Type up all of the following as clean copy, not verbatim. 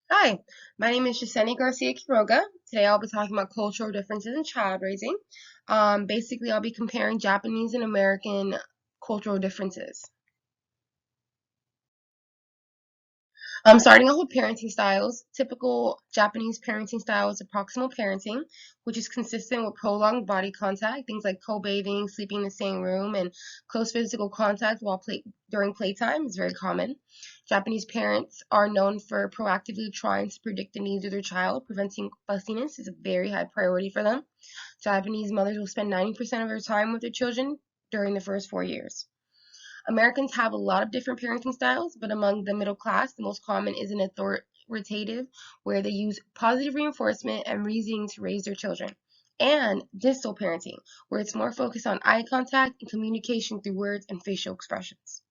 Hi, my name is Yesenia Garcia Quiroga. Today I'll be talking about cultural differences in child raising. Basically, I'll be comparing Japanese and American cultural differences. Starting off with parenting styles, typical Japanese parenting style is proximal parenting, which is consistent with prolonged body contact, things like co-bathing, sleeping in the same room, and close physical contact during playtime is very common. Japanese parents are known for proactively trying to predict the needs of their child. Preventing fussiness is a very high priority for them. Japanese mothers will spend 90% of their time with their children during the first 4 years. Americans have a lot of different parenting styles, but among the middle class, the most common is an authoritative, where they use positive reinforcement and reasoning to raise their children, and distal parenting, where it's more focused on eye contact and communication through words and facial expressions.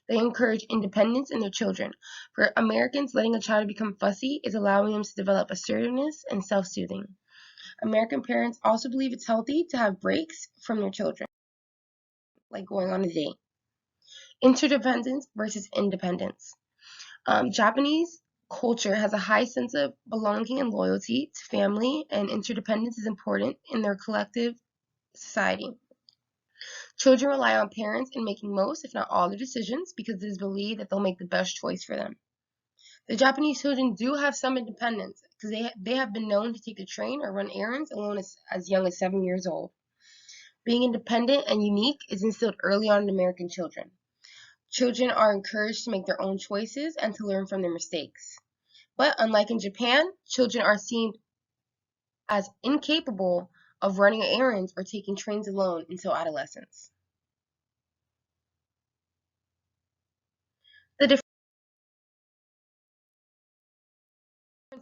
They encourage independence in their children. For Americans, letting a child become fussy is allowing them to develop assertiveness and self-soothing. American parents also believe it's healthy to have breaks from their children, like going on a date. Interdependence versus independence. Japanese culture has a high sense of belonging and loyalty to family, and interdependence is important in their collective society. Children rely on parents in making most, if not all, their decisions because it is believed that they'll make the best choice for them. The Japanese children do have some independence because they have been known to take the train or run errands alone as young as 7 years old. Being independent and unique is instilled early on in American children. Children are encouraged to make their own choices and to learn from their mistakes. But unlike in Japan, children are seen as incapable of running errands or taking trains alone until adolescence. The difference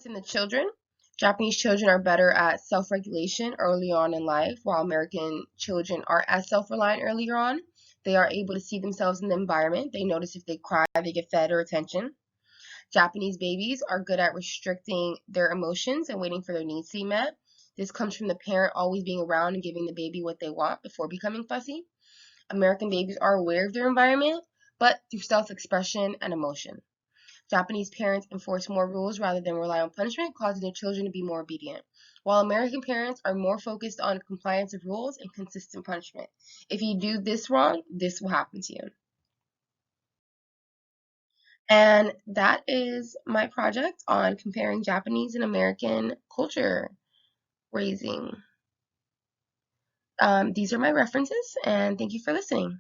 in the children: Japanese children are better at self regulation early on in life, while American children are as self reliant earlier on. They are able to see themselves in the environment. They notice if they cry, they get fed or attention. Japanese babies are good at restricting their emotions and waiting for their needs to be met. This comes from the parent always being around and giving the baby what they want before becoming fussy. American babies are aware of their environment, but through self expression and emotion. Japanese parents enforce more rules rather than rely on punishment, causing their children to be more obedient, while American parents are more focused on compliance of rules and consistent punishment. If you do this wrong, this will happen to you. And that is my project on comparing Japanese and American culture raising. These are my references, and thank you for listening.